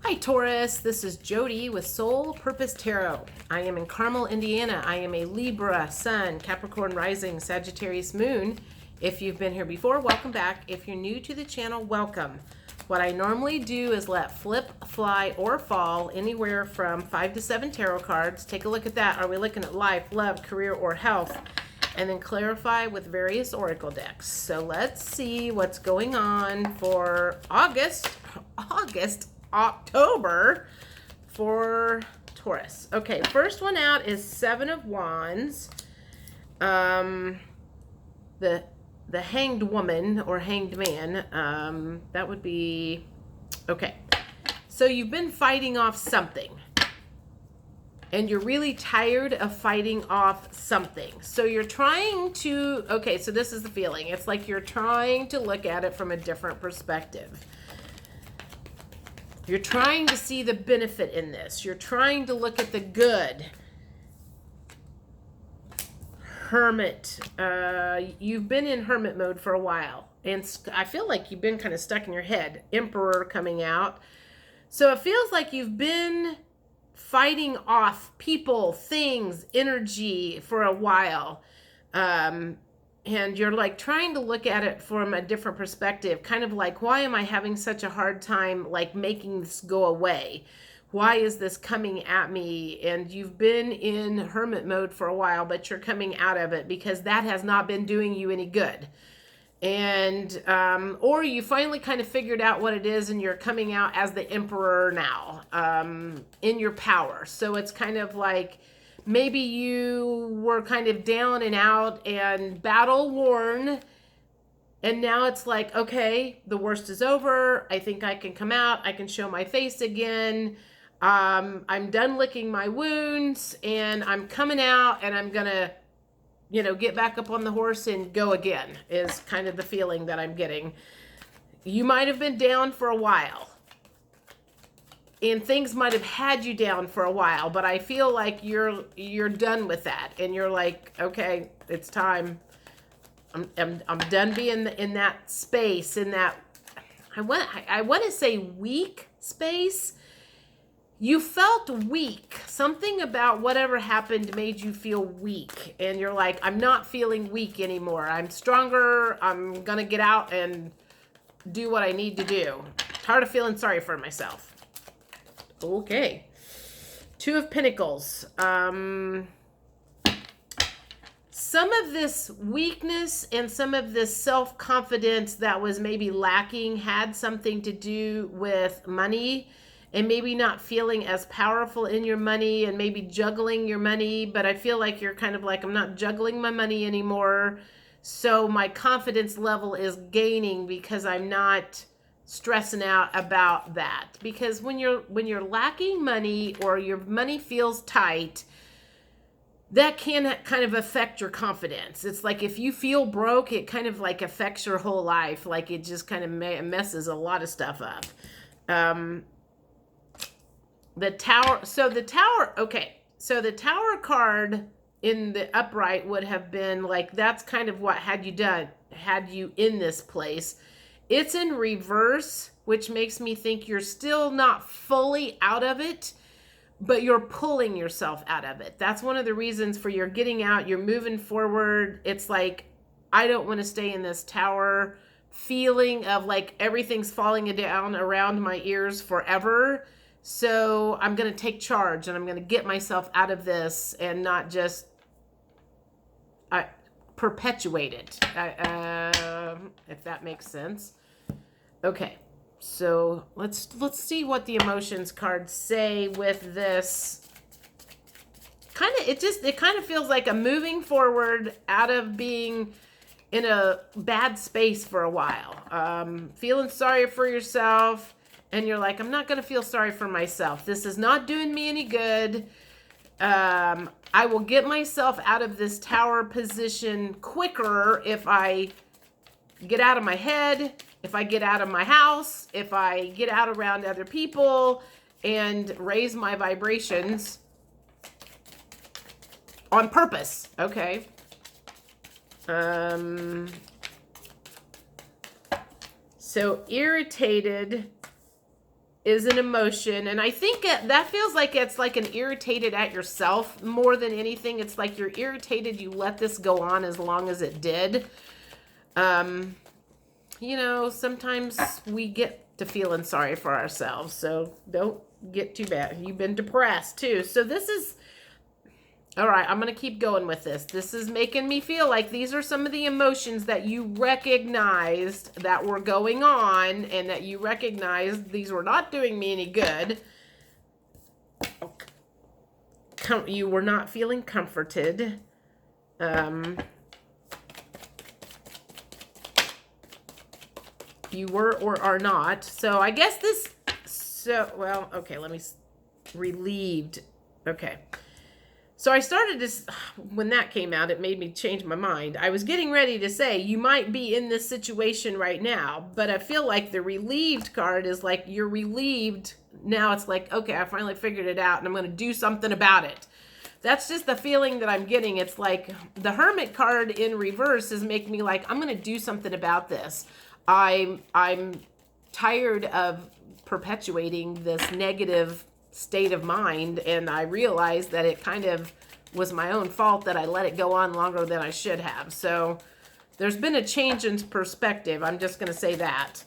Hi Taurus, this is Jody with Soul Purpose Tarot. I am in Carmel, Indiana. I am a Libra, Sun, Capricorn Rising, Sagittarius Moon. If you've been here before, welcome back. If you're new to the channel, welcome. What I normally do is let flip, fly, or fall anywhere from 5 to 7 tarot cards. Take a look at that. Are we looking at life, love, career, or health? And then clarify with various oracle decks. So let's see what's going on for October for Taurus. Okay, first one out is Seven of Wands. The Hanged Woman or Hanged Man. That would be okay. So you've been fighting off something, and you're really tired of fighting off something. So you're trying to. Okay, so this is the feeling. It's like you're trying to look at it from a different perspective. You're trying to see the benefit in this. You're trying to look at the good. Hermit. You've been in hermit mode for a while. And I feel like you've been kind of stuck in your head. Emperor coming out. So it feels like you've been fighting off people, things, energy for a while. And you're like trying to look at it from a different perspective, kind of like, why am I having such a hard time like making this go away? Why is this coming at me? And you've been in hermit mode for a while, but you're coming out of it because that has not been doing you any good. And or you finally kind of figured out what it is and you're coming out as the emperor now, in your power. So it's kind of like, maybe you were kind of down and out and battle worn, and now it's like, okay, the worst is over. I think I can come out. I can show my face again. I'm done licking my wounds, and I'm coming out, and I'm gonna, get back up on the horse and go again, is kind of the feeling that I'm getting. You might have been down for a while, and things might have had you down for a while, but I feel like you're done with that, and you're like, okay, it's time. I'm done being in that space, in that I want to say weak space. You felt weak. Something about whatever happened made you feel weak, and you're like, I'm not feeling weak anymore. I'm stronger. I'm gonna get out and do what I need to do. Tired of feeling sorry for myself. Okay. Two of Pentacles. Some of this weakness and some of this self-confidence that was maybe lacking had something to do with money and maybe not feeling as powerful in your money and maybe juggling your money. But I feel like you're kind of like, I'm not juggling my money anymore. So my confidence level is gaining because I'm not stressing out about that. Because when you're lacking money or your money feels tight, that can kind of affect your confidence. It's like if you feel broke, it kind of like affects your whole life. Like it just kind of messes a lot of stuff up. The Tower. So the Tower. Okay. So the Tower card in the upright would have been like, that's kind of what had you in this place. It's in reverse, which makes me think you're still not fully out of it, but you're pulling yourself out of it. That's one of the reasons for your getting out. You're moving forward. It's like, I don't want to stay in this tower feeling of like everything's falling down around my ears forever. So I'm going to take charge and I'm going to get myself out of this and not just perpetuate it, if that makes sense. Okay, so let's see what the emotions cards say with this. It kind of feels like a moving forward out of being in a bad space for a while. Feeling sorry for yourself, and you're like, I'm not going to feel sorry for myself. This is not doing me any good. I will get myself out of this tower position quicker if I get out of my head, if I get out of my house, if I get out around other people and raise my vibrations on purpose. Okay. So irritated is an emotion, and I think that feels like it's like an irritated at yourself more than anything. It's like you're irritated you let this go on as long as it did. You know, sometimes we get to feeling sorry for ourselves, so don't get too bad. You've been depressed too. So this is, all right, I'm going to keep going with this. This is making me feel like these are some of the emotions that you recognized that were going on and that you recognized these were not doing me any good. You were not feeling comforted. You were or are not. So I guess this, well, okay, let me, relieved. Okay. So I started this, when that came out, it made me change my mind. I was getting ready to say, you might be in this situation right now, but I feel like the relieved card is like, you're relieved. Now it's like, okay, I finally figured it out and I'm going to do something about it. That's just the feeling that I'm getting. It's like the Hermit card in reverse is making me like, I'm going to do something about this. I'm tired of perpetuating this negative state of mind, and I realized that it kind of was my own fault that I let it go on longer than I should have. So there's been a change in perspective. I'm just going to say that.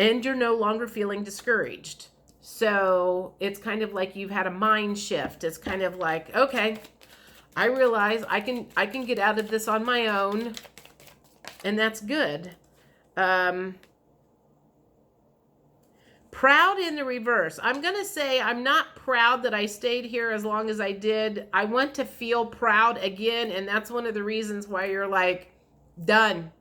And you're no longer feeling discouraged. So it's kind of like you've had a mind shift. It's kind of like, okay, I realize I can get out of this on my own, and that's good. Proud in the reverse. I'm going to say I'm not proud that I stayed here as long as I did. I want to feel proud again, and that's one of the reasons why you're like, done.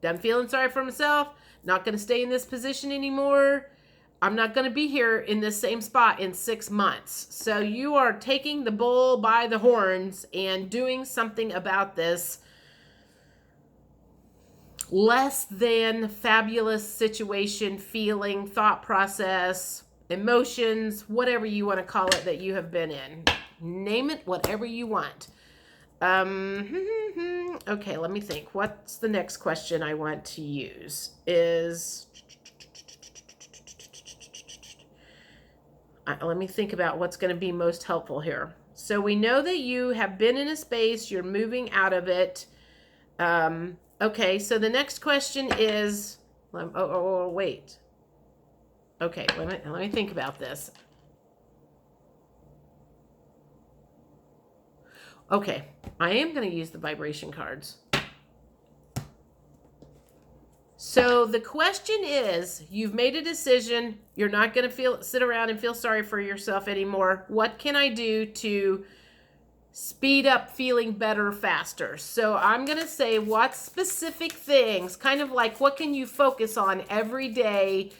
Done feeling sorry for myself. Not going to stay in this position anymore. I'm not going to be here in this same spot in 6 months. So you are taking the bull by the horns and doing something about this less than fabulous situation, feeling, thought process, emotions, whatever you want to call it that you have been in. Name it whatever you want. Okay, let me think. What's the next question I want to use is... let me think about what's going to be most helpful here. So we know that you have been in a space, you're moving out of it. Okay, so the next question is, wait. Okay, let me think about this. Okay, I am going to use the vibration cards. So the question is, you've made a decision, you're not going to sit around and feel sorry for yourself anymore. What can I do to speed up feeling better faster? So I'm going to say what specific things, kind of like what can you focus on every day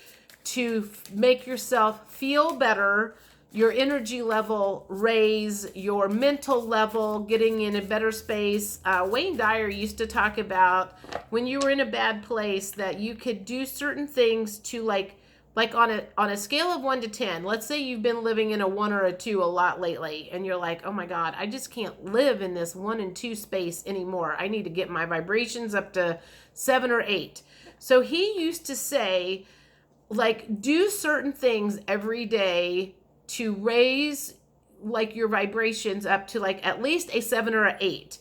to make yourself feel better, your energy level raise, your mental level getting in a better space. Wayne Dyer used to talk about when you were in a bad place that you could do certain things to like on a scale of 1 to 10, let's say you've been living in a 1 or a 2 a lot lately, and you're like, oh my God, I just can't live in this 1 and 2 space anymore. I need to get my vibrations up to 7 or 8. So he used to say, like, do certain things every day to raise like your vibrations up to like at least a 7 or an 8.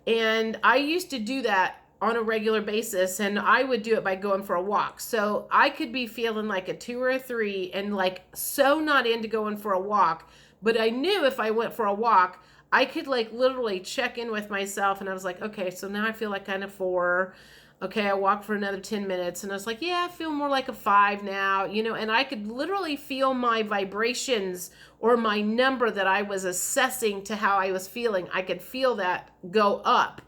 And I used to do that on a regular basis, and I would do it by going for a walk. So I could be feeling like a 2 or a 3 and like so not into going for a walk, but I knew if I went for a walk, I could like literally check in with myself, and I was like, okay, so now I feel like kind of 4. Okay, I walk for another 10 minutes, and I was like, yeah, I feel more like a 5 now, you know, and I could literally feel my vibrations or my number that I was assessing to how I was feeling. I could feel that go up.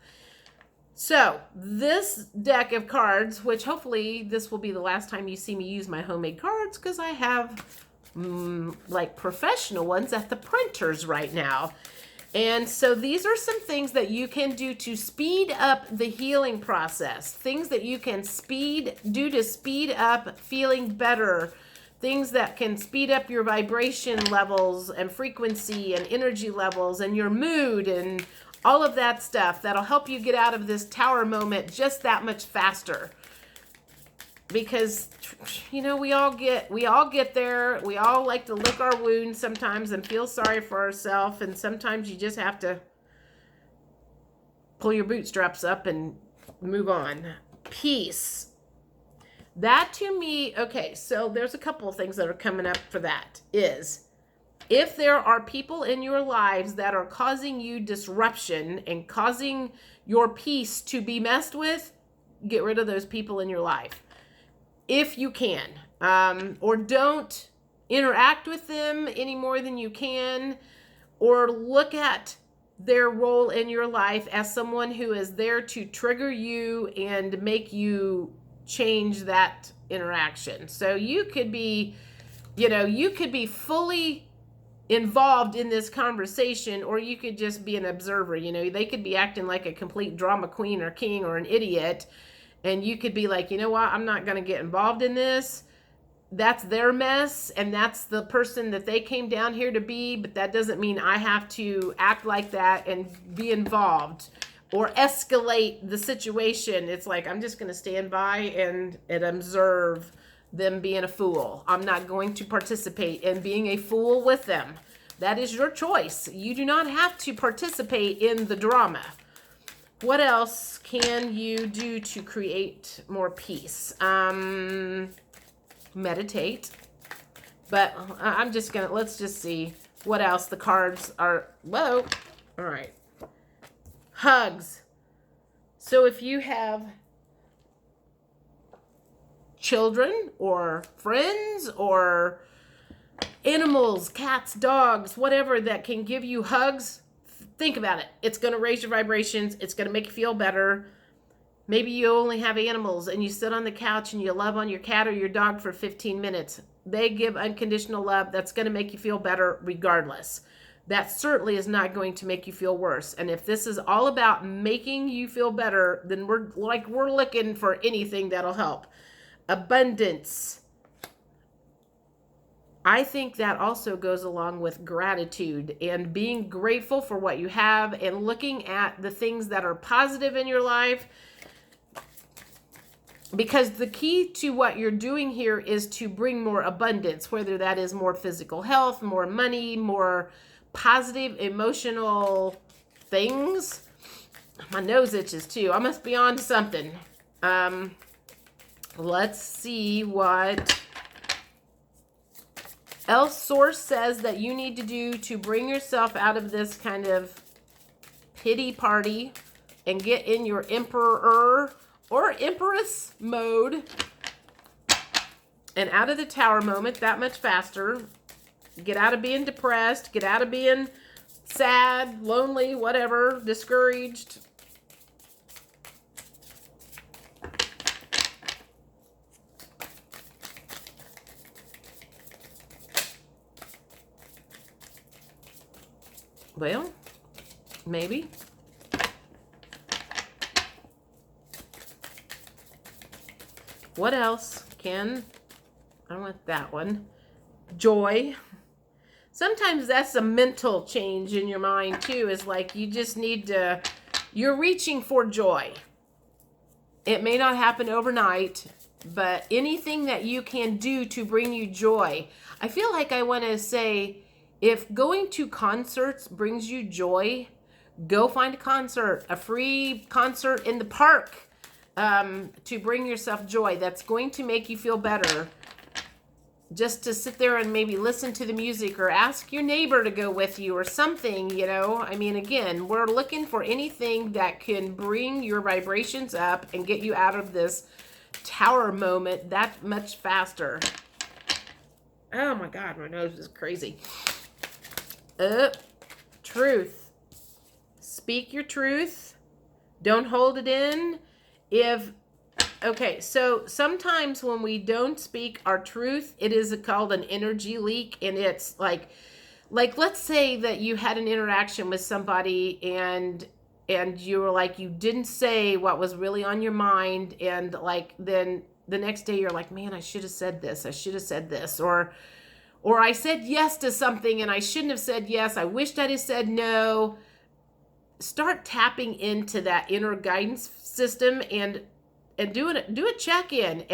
So this deck of cards, which hopefully this will be the last time you see me use my homemade cards, because I have like professional ones at the printers right now. And so these are some things that you can do to speed up the healing process. Things that you can do to speed up feeling better. Things that can speed up your vibration levels and frequency and energy levels and your mood and all of that stuff that'll help you get out of this tower moment just that much faster. because we all get there. We all like to lick our wounds sometimes and feel sorry for ourselves, and sometimes you just have to pull your bootstraps up and move on. Peace. That to me, okay, so there's a couple of things that are coming up for that. Is if there are people in your lives that are causing you disruption and causing your peace to be messed with, get rid of those people in your life if you can, or don't interact with them any more than you can, or look at their role in your life as someone who is there to trigger you and make you change that interaction. So you could be fully involved in this conversation, or you could just be an observer. They could be acting like a complete drama queen or king or an idiot, and you could be like, you know what, I'm not going to get involved in this. That's their mess, and that's the person that they came down here to be, but that doesn't mean I have to act like that and be involved or escalate the situation. It's like, I'm just going to stand by and observe them being a fool. I'm not going to participate in being a fool with them. That is your choice. You do not have to participate in the drama. What else can you do to create more peace? Meditate. But let's just see what else the cards are. Whoa. All right. Hugs. So if you have children or friends or animals, cats, dogs, whatever that can give you hugs, think about it. It's going to raise your vibrations. It's going to make you feel better. Maybe you only have animals and you sit on the couch and you love on your cat or your dog for 15 minutes. They give unconditional love. That's going to make you feel better regardless. That certainly is not going to make you feel worse. And if this is all about making you feel better, then we're looking for anything that'll help. Abundance. I think that also goes along with gratitude and being grateful for what you have and looking at the things that are positive in your life. Because the key to what you're doing here is to bring more abundance, whether that is more physical health, more money, more positive emotional things. My nose itches too. I must be on to something. Let's see what else Source says that you need to do to bring yourself out of this kind of pity party and get in your emperor or empress mode and out of the tower moment that much faster. Get out of being depressed, get out of being sad, lonely, whatever, discouraged. Well, maybe. What else can, I don't want that one. Joy. Sometimes that's a mental change in your mind too. Is like you just need to, you're reaching for joy. It may not happen overnight, but anything that you can do to bring you joy. I feel like I want to say, if going to concerts brings you joy, go find a concert, a free concert in the park, to bring yourself joy. That's going to make you feel better. Just to sit there and maybe listen to the music or ask your neighbor to go with you or something, I mean, again, we're looking for anything that can bring your vibrations up and get you out of this tower moment that much faster. Oh my God, my nose is crazy. Truth. Speak your truth. Don't hold it in. Okay, so sometimes when we don't speak our truth, it is called an energy leak, and it's like let's say that you had an interaction with somebody and you were like, you didn't say what was really on your mind, and like then the next day you're like, man, I should have said this, or I said yes to something and I shouldn't have said yes. I wished I'd have said no. Start tapping into that inner guidance system and and do a check-in.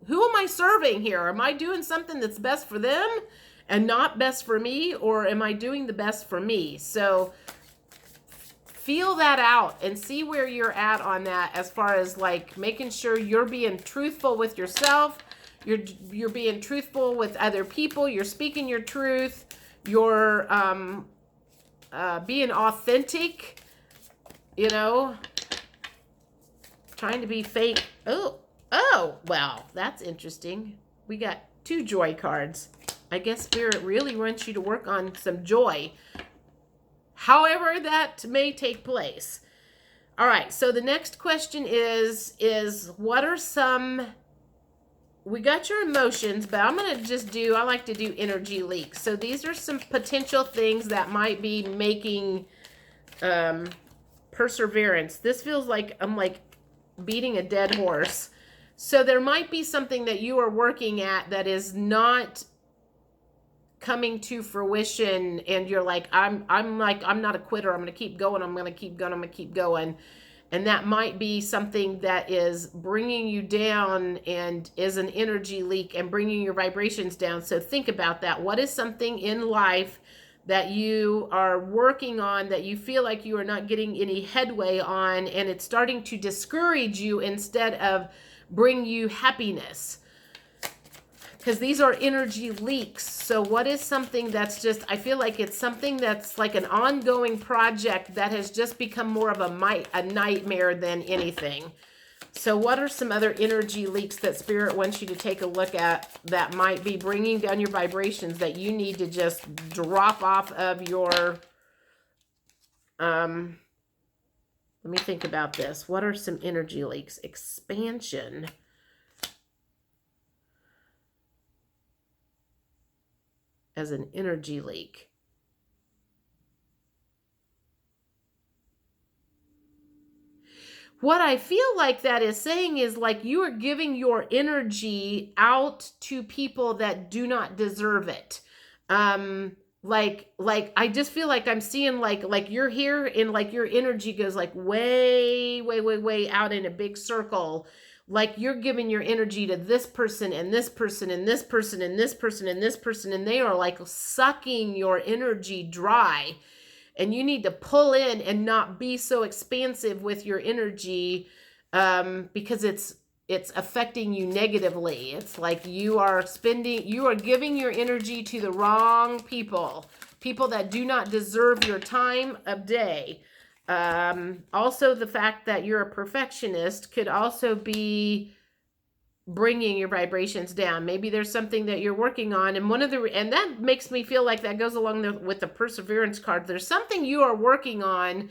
Who am I serving here? Am I doing something that's best for them and not best for me, or am I doing the best for me? So feel that out and see where you're at on that, as far as like making sure you're being truthful with yourself, you're being truthful with other people, you're speaking your truth, you're being authentic, you know, trying to be fake. Oh, well, that's interesting. We got 2 joy cards. I guess Spirit really wants you to work on some joy, however that may take place. All right, so the next question is what are some, we got your emotions, but I'm going to just I like to do energy leaks. So these are some potential things that might be making perseverance. This feels like I'm like beating a dead horse. So there might be something that you are working at that is not coming to fruition, and you're like, I'm not a quitter. I'm going to keep going. I'm going to keep going. I'm going to keep going. And that might be something that is bringing you down and is an energy leak and bringing your vibrations down. So think about that. What is something in life that you are working on that you feel like you are not getting any headway on, and it's starting to discourage you instead of bring you happiness? Because these are energy leaks. So what is something that's just, I feel like it's something that's like an ongoing project that has just become more of a nightmare than anything. So what are some other energy leaks that Spirit wants you to take a look at that might be bringing down your vibrations, that you need to just drop off of your, let me think about this. What are some energy leaks? Expansion. As an energy leak. What I feel like that is saying is like you are giving your energy out to people that do not deserve it. Like I just feel like I'm seeing like you're here and like your energy goes like way out in a big circle. Like you're giving your energy to this person and this person and this person and this person and this person, and they are like sucking your energy dry. And you need to pull in and not be so expansive with your energy, because it's affecting you negatively. It's like you are giving your energy to the wrong people that do not deserve your time of day. Also, the fact that you're a perfectionist could also be bringing your vibrations down. Maybe there's something that you're working on, and that makes me feel like that goes along with the perseverance card. There's something you are working on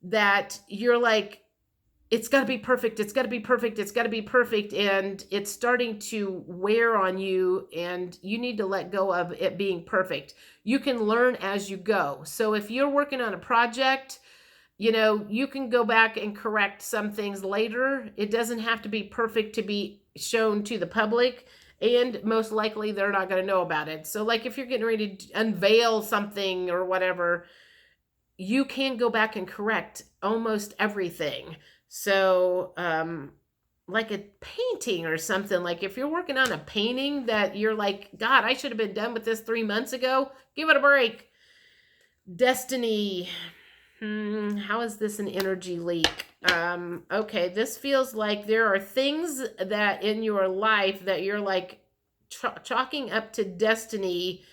that you're like, it's got to be perfect. It's got to be perfect. It's got to be perfect. And it's starting to wear on you, and you need to let go of it being perfect. You can learn as you go. So if you're working on a project, you know, you can go back and correct some things later. It doesn't have to be perfect to be shown to the public, and most likely they're not going to know about it. So like if you're getting ready to unveil something or whatever, you can go back and correct almost everything. So like a painting or something, like if you're working on a painting that you're like, God, I should have been done with this 3 months ago, give it a break. Destiny. How is this an energy leak? Okay, this feels like there are things that in your life that you're like chalking up to destiny,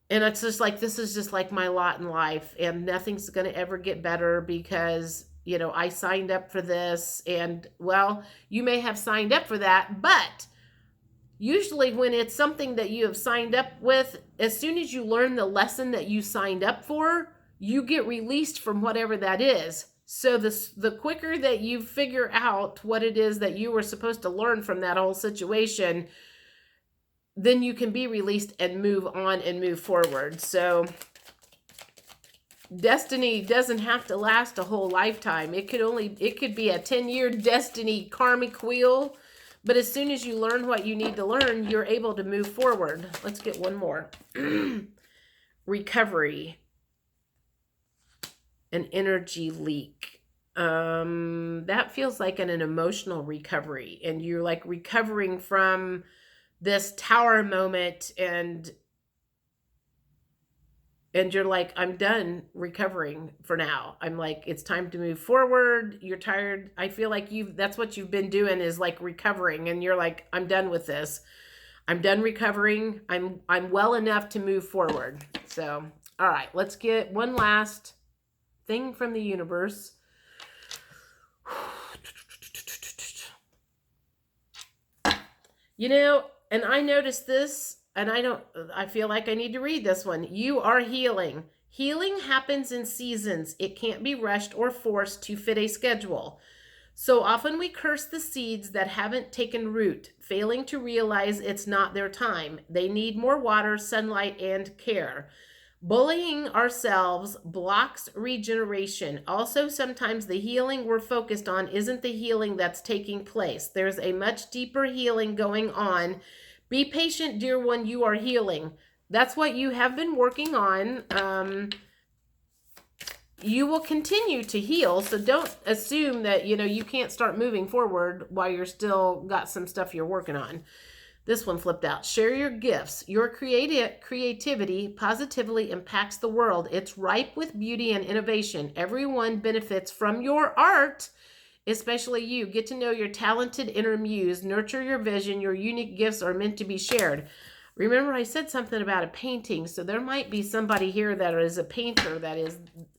and it's just like, this is just like my lot in life, and nothing's going to ever get better because, you know, I signed up for this. And well, you may have signed up for that, but usually when it's something that you have signed up with, as soon as you learn the lesson that you signed up for, you get released from whatever that is. So the quicker that you figure out what it is that you were supposed to learn from that whole situation, then you can be released and move on and move forward. So destiny doesn't have to last a whole lifetime. It could be a 10-year destiny karmic wheel. But as soon as you learn what you need to learn, you're able to move forward. Let's get one more. Recovery. An energy leak. That feels like an emotional recovery, and you're like recovering from this tower moment, and you're like, I'm done recovering for now. I'm like, it's time to move forward. You're tired. I feel like that's what you've been doing, is like recovering, and you're like, I'm done with this. I'm done recovering. I'm well enough to move forward. So, all right, let's get one last thing from the universe. You know, and I noticed this, and I feel like I need to read this one. You are healing. Healing happens in seasons. It can't be rushed or forced to fit a schedule. So often we curse the seeds that haven't taken root, failing to realize it's not their time. They need more water, sunlight, and care. Bullying ourselves blocks regeneration. Also, sometimes the healing we're focused on isn't the healing that's taking place. There's a much deeper healing going on. Be patient, dear one, you are healing. That's what you have been working on. You will continue to heal, so don't assume that, you can't start moving forward while you're still got some stuff you're working on. This one flipped out. Share your gifts. Your creativity positively impacts the world. It's ripe with beauty and innovation. Everyone benefits from your art, especially you. Get to know your talented inner muse. Nurture your vision. Your unique gifts are meant to be shared. Remember, I said something about a painting, so there might be somebody here that is a painter that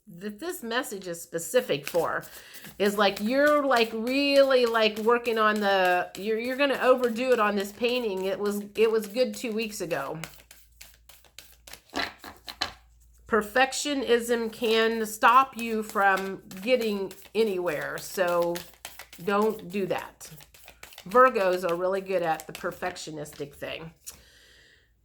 this message is specific for. Is like, you're like really like working on you're going to overdo it on this painting. It was good 2 weeks ago. Perfectionism can stop you from getting anywhere, so don't do that. Virgos are really good at the perfectionistic thing.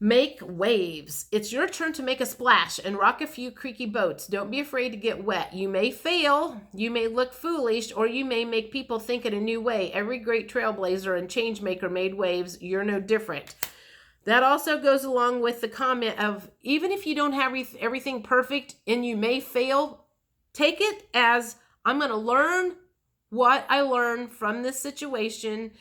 Make waves. It's your turn to make a splash and rock a few creaky boats. Don't be afraid to get wet. You may fail, you may look foolish, or you may make people think in a new way. Every great trailblazer and change maker made waves. You're no different. That also goes along with the comment of, even if you don't have everything perfect and you may fail, take it as, I'm going to learn what I learned from this situation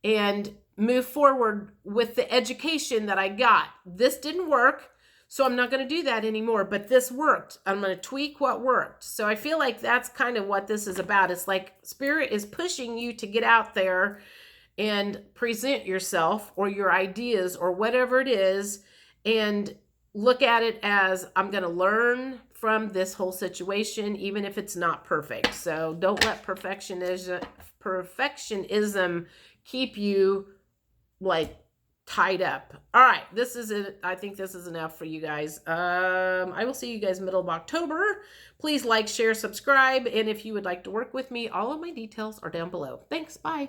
and move forward with the education that I got. This didn't work, so I'm not going to do that anymore, but this worked. I'm going to tweak what worked. So I feel like that's kind of what this is about. It's like Spirit is pushing you to get out there and present yourself or your ideas or whatever it is, and look at it as, I'm going to learn from this whole situation, even if it's not perfect. So don't let perfectionism keep you like tied up. All right, this is it. I think this is enough for you guys. I will see you guys middle of October. Please like, share, subscribe, and if you would like to work with me, all of my details are down below. Thanks. Bye.